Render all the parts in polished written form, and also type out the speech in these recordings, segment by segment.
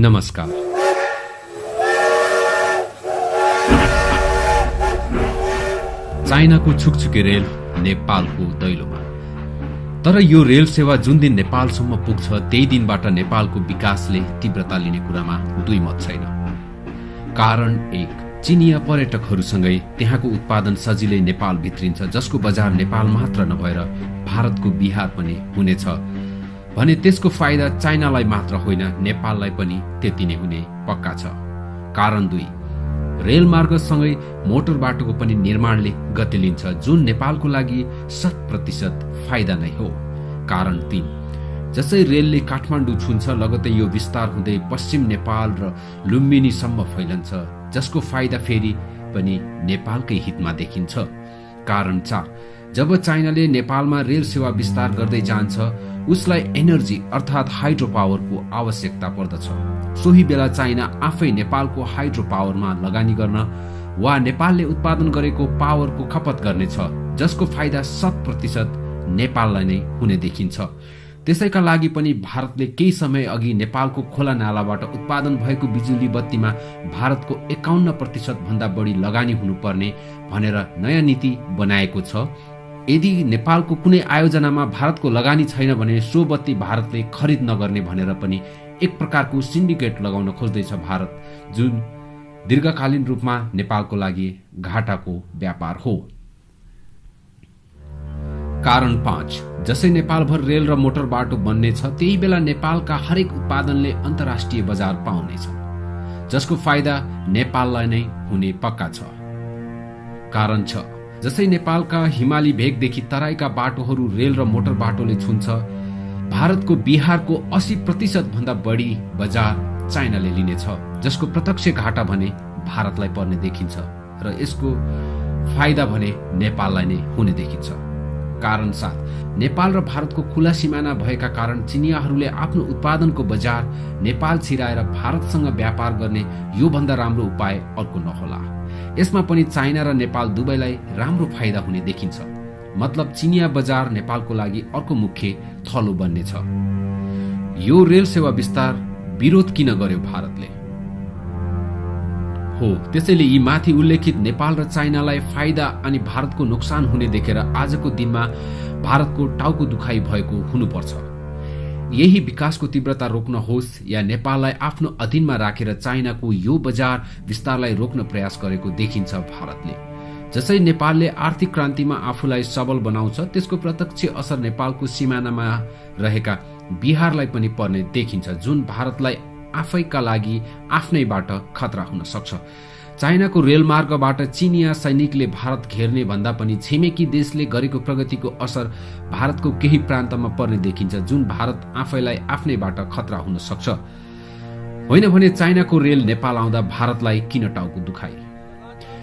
नमस्कार। चाइनाको छुकछुके रेल नेपालको दैलोमा। तर यो रेल सेवा जुन दिन नेपालसम्म पुग्छ त्यही दिनबाट नेपालको विकासले तीव्रता लिने कुरामा दुई मत छैन। कारण एक, चिनिया पर्यटकहरूसँगै त्यहाँको उत्पादन सजिलै नेपाल भित्रिन्छ, जसको बजार नेपाल मात्र नभएर भारतको बिहार पनि हुनेछ भने त्यसको फाइदा चाइनालाई मात्र होइन नेपाललाई पनि त्यति नै हुने पक्का छ। कारण दुई, रेलमार्गसँगै मोटर बाटोको पनि निर्माणले गति लिन्छ, जुन नेपालको लागि 100% फाइदा नै हो। कारण तीन, जसै रेलले काठमाडौँ छुन्छ लगतै यो विस्तार हुँदै पश्चिम नेपाल र लुम्बिनीसम्म फैलन्छ, जसको फाइदा फेरि पनि नेपालकै हितमा देखिन्छ। कारण चार, जब चाइनाले नेपालमा रेल सेवा विस्तार गर्दै जान्छ उसलाई एनर्जी अर्थात् हाइड्रो पावरको आवश्यकता पर्दछ। सोही बेला चाइना आफै नेपालको हाइड्रो पावरमा लगानी गर्न वा नेपालले उत्पादन गरेको पावरको खपत गर्नेछ, जसको फाइदा 100% नेपाललाई नै हुने देखिन्छ। त्यसैका लागि पनि भारतले केही समय अघि नेपालको खोला नालाबाट उत्पादन भएको बिजुली बत्तीमा भारतको 51% भन्दा बढी लगानी हुनुपर्ने भनेर नयाँ नीति बनाएको छ। यदि नेपालको कुनै आयोजनामा भारतको लगानी छैन भने सो बत्ती भारतले खरिद नगर्ने भनेर पनि एक प्रकारको सिन्डिकेट लगाउन खोज्दैछ भारत, जुन दीर्घकालीन रूपमा नेपालको लागि घाटाको व्यापार हो। कारण 5, जसै नेपालभर रेल र मोटर बाटो बन्नेछ त्यही बेला नेपालका हरेक उत्पादनले अन्तर्राष्ट्रिय बजार पाउनेछ, जसको फाइदा नेपाललाई नै हुने पक्का छ। कारण 6, जसै नेपालका हिमाली भेगदेखि तराईका बाटोहरू रेल र मोटर बाटोले छुन्छ, भारतको बिहारको 80% भन्दा बढी बजार चाइनाले लिनेछ, जसको प्रत्यक्ष घाटा भने भारतलाई पर्ने देखिन्छ र यसको फाइदा भने नेपाललाई नै हुने देखिन्छ। कारण 7, नेपाल र भारतको खुला सिमाना भएका कारण चिनियाहरूले आफ्नो उत्पादनको बजार नेपाल छिराएर भारतसँग व्यापार गर्ने यो भन्दा राम्रो उपाय अर्को नहोला। यसमा पनि चाइना र नेपाल दुवैलाई राम्रो फाइदा हुने देखिन्छ। मतलब चिनिया बजार नेपालको लागि अर्को मुख्य थलो बन्नेछ। यो रेल सेवा विस्तार विरोध किन गर्यो भारतले? हो, त्यसैले यी माथि उल्लेखित नेपाल र चाइनालाई फाइदा अनि भारतको नोक्सान हुने देखेर आजको दिनमा भारतको टाउको दुखाइ भएको हुनुपर्छ। यही विकासको तीव्रता रोक्न होस् या नेपाललाई आफ्नो अधीनमा राखेर चाइनाको यो बजार विस्तारलाई रोक्न प्रयास गरेको देखिन्छ भारतले। जसै नेपालले आर्थिक क्रान्तिमा आफूलाई सबल बनाउँछ त्यसको प्रत्यक्ष असर नेपालको सिमानामा रहेका बिहारलाई पनि पर्ने देखिन्छ, जुन भारतलाई आफैका लागि आफ्नैबाट खतरा हुन सक्छ। चाइनाको रेलमार्गबाट चिनिया सैनिकले भारत घेर्ने भन्दा पनि छिमेकी देशले गरेको प्रगतिको असर भारतको केही प्रान्तमा पर्ने देखिन्छ, जुन भारत आफैलाई आफ्नैबाट खतरा हुन सक्छ। होइन भने चाइनाको रेल नेपाल आउँदा भारतलाई किन टाउको दुखाइ?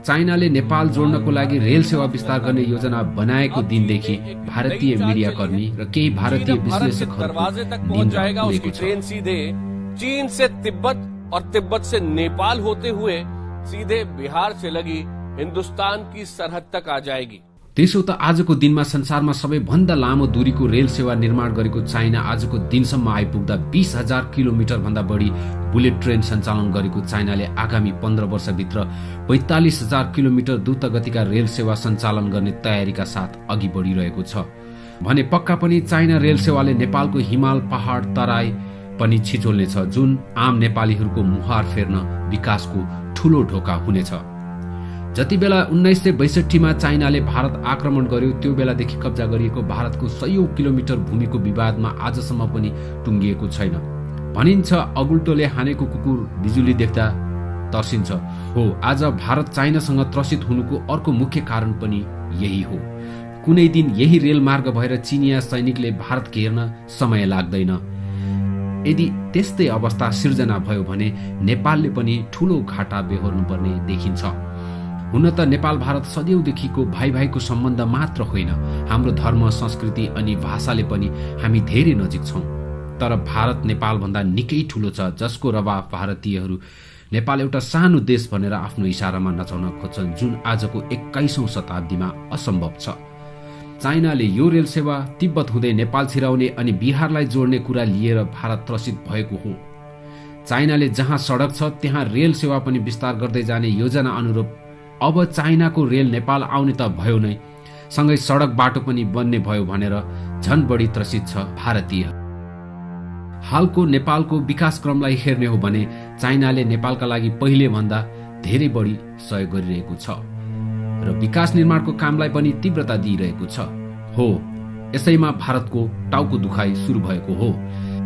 चाइनाले नेपाल जोड्नको लागि रेल सेवा विस्तार गर्ने योजना बनाएको दिनदेखि भारतीय मीडियाकर्मी र केही भारतीय विश्लेषकहरूको ट्रेन सीधे चीन से तिब्बत और तिब्बत से नेपाल होते हुए सीधे बिहार से लगी हिंदुस्तान की सरहद तक आ जाएगी। त्यसो त आजको दिनमा संसारमा सबैभन्दा लामो दूरीको रेल सेवा निर्माण गरेको चाइना आजको दिनसम्म आइपुग्दा 20,000 किलोमिटर भन्दा बढी बुलेट ट्रेन सञ्चालन गरेको चाइनाले आगामी 15 वर्षभित्र 45,000 किलोमिटर द्रुत गतिका रेल सेवा सञ्चालन गर्ने तयारीका साथ अघि बढिरहेको छ भने पक्का पनि चाइना रेल सेवाले नेपालको हिमाल पहाड तराई पनि छिचोल्नेछ, जुन आम नेपालीहरूको मुहार फेर्न विकासको ठूलो ढोका हुनेछ। जति बेला 1962 मा चाइनाले भारत आक्रमण गर्यो त्यो बेलादेखि कब्जा गरिएको भारतको 100 किलोमिटर भूमिको विवादमा आजसम्म पनि टुङ्गिएको छैन। भनिन्छ अगुल्टोले हानेको कुकुर बिजुली देख्दा तर्सिन्छ। हो, आज भारत चाइनासँग त्रसित हुनुको अर्को मुख्य कारण पनि यही हो। कुनै दिन यही रेलमार्ग भएर चिनिया सैनिकले भारत घेर्न समय लाग्दैन। यदि त्यस्तै अवस्था सिर्जना भयो भने नेपालले पनि ठूलो घाटा बेहोर्नुपर्ने देखिन्छ। हुन त नेपाल भारत सदैवदेखिको भाइ भाइको सम्बन्ध मात्र होइन, हाम्रो धर्म संस्कृति अनि भाषाले पनि हामी धेरै नजिक छौं। तर भारत नेपाल भन्दा निकै ठूलो छ, जसको रवाब भारतीयहरू नेपाल एउटा सानो देश भनेर आफ्नो इशारामा नचाउन खोज्छन्, जुन आजको 21औं शताब्दीमा असम्भव छ। चाइनाले यो रेल सेवा तिब्बत हुँदै नेपाल छिराउने अनि बिहारलाई जोड्ने कुरा लिएर भारत त्रसित भएको हो। चाइनाले जहाँ सडक छ त्यहाँ रेल सेवा पनि विस्तार गर्दै जाने योजना अनुरूप अब चाइनाको रेल नेपाल आउने त भयो नै, सँगै सडक बाटो पनि बन्ने भयो भनेर झन बढी त्रसित छ भारतीय। हालको नेपालको विकासक्रमलाई हेर्ने हो भने चाइनाले नेपालका लागि पहिले भन्दा धेरै बढी सहयोग गरिरहेको छ र विकास निर्माणको कामलाई पनि तीव्रता दिइरहेको छ। हो, यसैमा भारतको टाउको दुखाइ सुरु भएको हो।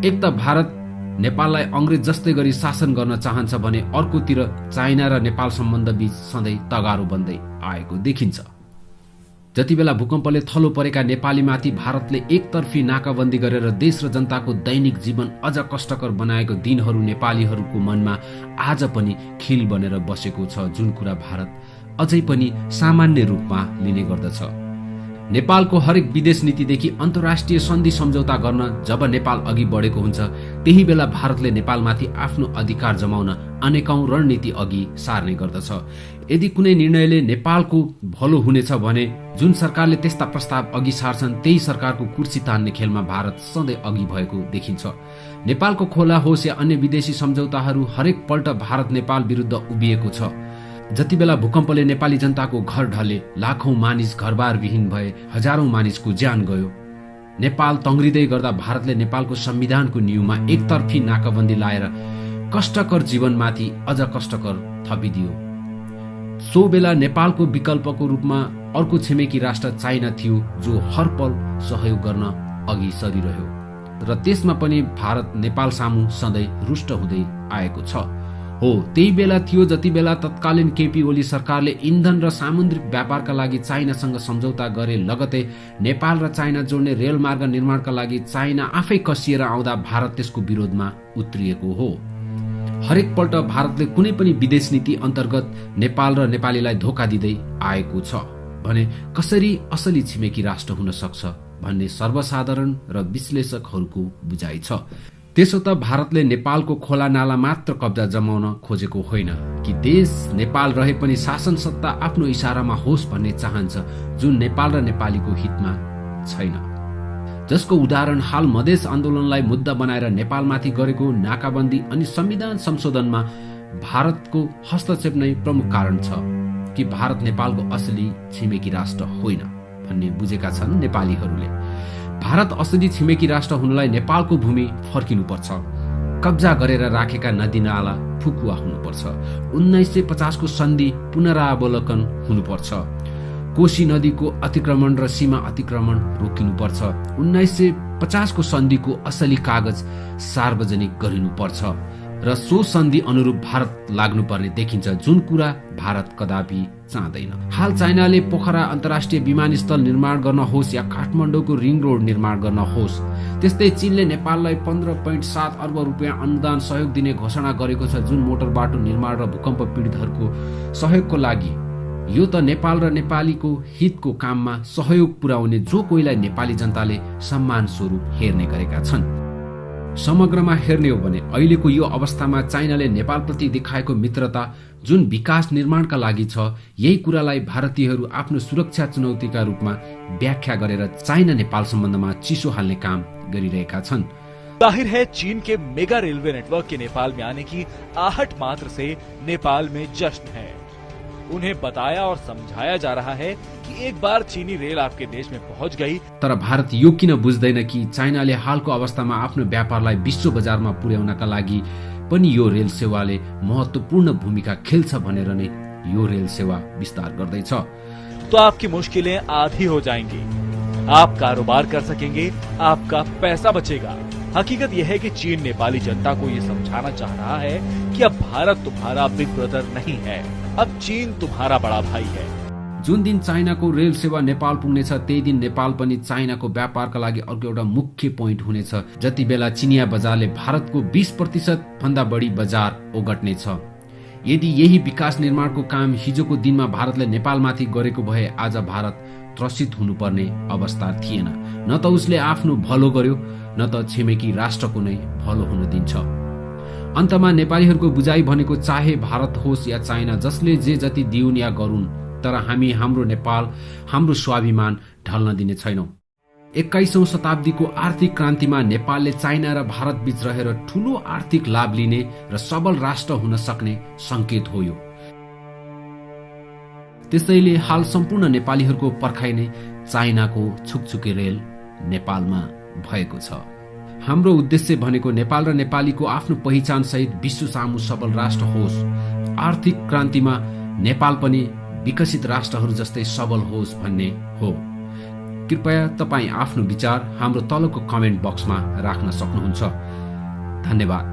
एक त भारत नेपाललाई अंग्रेज जस्तै गरी शासन गर्न चाहन्छ भने अर्कोतिर चाइना र नेपाल सम्बन्ध बीच सधैँ तगारो बन्दै आएको देखिन्छ। जति बेला भूकम्पले थलो परेका नेपालीमाथि भारतले एकतर्फी नाकाबन्दी गरेर देश र जनताको दैनिक जीवन अझ कष्टकर बनाएको दिनहरू नेपालीहरूको मनमा आज पनि खिल बनेर बसेको छ, जुन कुरा भारत अझै पनि सामान्य रूपमा लिने गर्दछ। नेपालको हरेक विदेश नीतिदेखि अन्तर्राष्ट्रिय सन्धि सम्झौता गर्न जब नेपाल अघि बढेको हुन्छ त्यही बेला भारतले नेपालमाथि आफ्नो अधिकार जमाउन अनेकौं रणनीति अघि सार्ने गर्दछ। यदि कुनै निर्णयले नेपालको भलो हुनेछ भने जुन सरकारले त्यस्ता प्रस्ताव अघि सार्छन् त्यही सरकारको कुर्सी तान्ने खेलमा भारत सधैँ अघि भएको देखिन्छ। नेपालको खोला होस् या अन्य विदेशी सम्झौताहरू हरेक पल्ट भारत नेपाल विरुद्ध उभिएको छ। जति बेला भूकम्पले नेपाली जनताको घर ढले, लाखौं मानिस घरबार विहीन भए, हजारौं मानिसको ज्यान गयो, नेपाल तङ्ग्रिँदै गर्दा भारतले नेपालको संविधानको न्यूमा एकतर्फी नाकाबन्दी लाएर कष्टकर जीवनमाथि अझ कष्टकर थपिदियो। सो बेला नेपालको विकल्पको रूपमा अर्को छिमेकी राष्ट्र चाइना थियो, जो हर पल सहयोग गर्न अघि सरिरह्यो र त्यसमा पनि भारत नेपाल सामु सधैँ रुष्ट हुँदै आएको छ। हो, त्यही बेला थियो जति बेला तत्कालीन केपी ओली सरकारले इन्धन र सामुद्रिक व्यापारका लागि चाइनासँग सम्झौता गरे, लगतै नेपाल र चाइना जोड्ने रेलमार्ग निर्माणका लागि चाइना आफै कसिएर आउँदा भारत त्यसको विरोधमा उत्रिएको हो। हरेक पल्ट भारतले कुनै पनि विदेश नीति अन्तर्गत नेपाल र नेपालीलाई धोका दिँदै आएको छ भने कसरी असली छिमेकी राष्ट्र हुन सक्छ भन्ने सर्वसाधारण र विश्लेषकहरूको बुझाइ छ। त्यसो त भारतले नेपालको खोला नाला मात्र कब्जा जमाउन खोजेको होइन कि देश नेपाल रहे पनि शासन सत्ता आफ्नो इशारामा होस् भन्ने चाहन्छ, जुन नेपाल र नेपालीको हितमा छैन। जसको उदाहरण हाल मधेस आन्दोलनलाई मुद्दा बनाएर नेपालमाथि गरेको नाकाबन्दी अनि संविधान संशोधनमा भारतको हस्तक्षेप नै प्रमुख कारण छ कि भारत नेपालको असली छिमेकी राष्ट्र होइन भन्ने बुझेका छन् नेपालीहरूले। भारत असली छिमेकी राष्ट्र हुनलाई नेपालको भूमि फर्किनुपर्छ, कब्जा गरेर राखेका नदी नाला फुकुवा हुनुपर्छ, 1950 को सन्धि पुनरावलोकन हुनुपर्छ, कोशी नदीको अतिक्रमण र सीमा अतिक्रमण रोकिनुपर्छ, 1950 को सन्धिको असली कागज सार्वजनिक गरिनुपर्छ र सो सन्धि अनुरूप भारत लाग्नुपर्ने देखिन्छ, जुन कुरा भारत कदापि चाहँदैन। हाल चाइनाले पोखरा अन्तर्राष्ट्रिय विमानस्थल निर्माण गर्न होस् या काठमाडौँको रिङ रोड निर्माण गर्न होस्, त्यस्तै चीनले नेपाललाई 15.7 अर्ब रुपियाँ अनुदान सहयोग दिने घोषणा गरेको छ, जुन मोटर बाटो निर्माण र भूकम्प पीडितहरूको सहयोगको लागि। यो त नेपाल र नेपालीको हितको काममा सहयोग पुर्याउने जो कोहीलाई नेपाली जनताले सम्मान स्वरूप हेर्ने गरेका छन्। समग्रमा हेर्ने हो भने अहिलेको यो अवस्थामा चाइनाले नेपालप्रति देखाएको मित्रता जुन विकास निर्माणका लागि छ, यही कुरालाई भारतीयहरू आफ्नो सुरक्षा चुनौतीका रूपमा व्याख्या गरेर चाइना नेपाल सम्बन्धमा चिसो हाल्ने काम गरिरहेका छन्। जाहिर है चीन के मेगा रेलवे नेटवर्क के नेपाल में आने की आहट मात्र से नेपाल में जश्न है। उन्हें बताया और समझाया जा रहा है कि एक बार चीनी रेल आपके देश में पहुंच गई। तर भारत यो किन बुझ्दैन कि चाइनाले हालको अवस्थामा आफ्नो व्यापारलाई विश्व बजारमा पुर्याउनका लागि पनि यो रेल सेवाले महत्वपूर्ण भूमिका खेल्छ भनेर नै यो रेल सेवा विस्तार गर्दैछ। तो आपकी मुश्किलें आधी हो जाएंगी, आप कारोबार कर सकेंगे, आपका पैसा बचेगा। हकीकत यह है कि चीन नेपाली जनता को ये समझाना चाह रहा है कि अब भारत तुम्हारा बिग ब्रदर नहीं है, अब चीन तुम्हारा बड़ा भाई है। जुन दिन चाइनाको रेल सेवा नेपाल पुग्नेछ त्यही दिन नेपाल पनि चाइनाको व्यापारका लागि अर्को एउटा मुख्य पोइन्ट हुनेछ। जति बेला चिनिया बजारले भारतको 20% भन्दा बढी बजार ओगट्नेछ। यदि यही विकास निर्माणको काम हिजोको दिनमा भारतले नेपालमाथि गरेको भए आज भारत त्रसित हुनुपर्ने अवस्था थिएन। न त उसले आफ्नो भलो गर्यो, न त छिमेकी राष्ट्रको नै भलो हुन दिन्छ। अन्तमा नेपालीहरूको बुझाइ भनेको चाहे भारत होस् या चाइना, जसले जे जति दिउन् या गरून्, तर हामी हाम्रो नेपाल, हाम्रो स्वाभिमान ढल्न दिने छैनौं। 21औं शताब्दीको आर्थिक क्रान्तिमा नेपालले चाइना र भारत बीच रहेर ठूलो आर्थिक लाभ लिने र सबल राष्ट्र हुन सक्ने संकेत हो यो। त्यसैले हाल सम्पूर्ण नेपालीहरूको पर्खाइ नै चाइनाको छुकछुके रेल नेपालमा भएको छ। हाम्रो उद्देश्य भनेको नेपाल र नेपालीको आफ्नो पहिचान सहित विश्व सामु सबल राष्ट्र होस्। आर्थिक क्रान्तिमा नेपाल पनि विकसित राष्ट्रहरू जस्तै सबल होस् भन्ने हो। कृपया तपाईं आफ्नो विचार हाम्रो तलको कमेन्ट बक्समा राख्न सक्नुहुन्छ। धन्यवाद।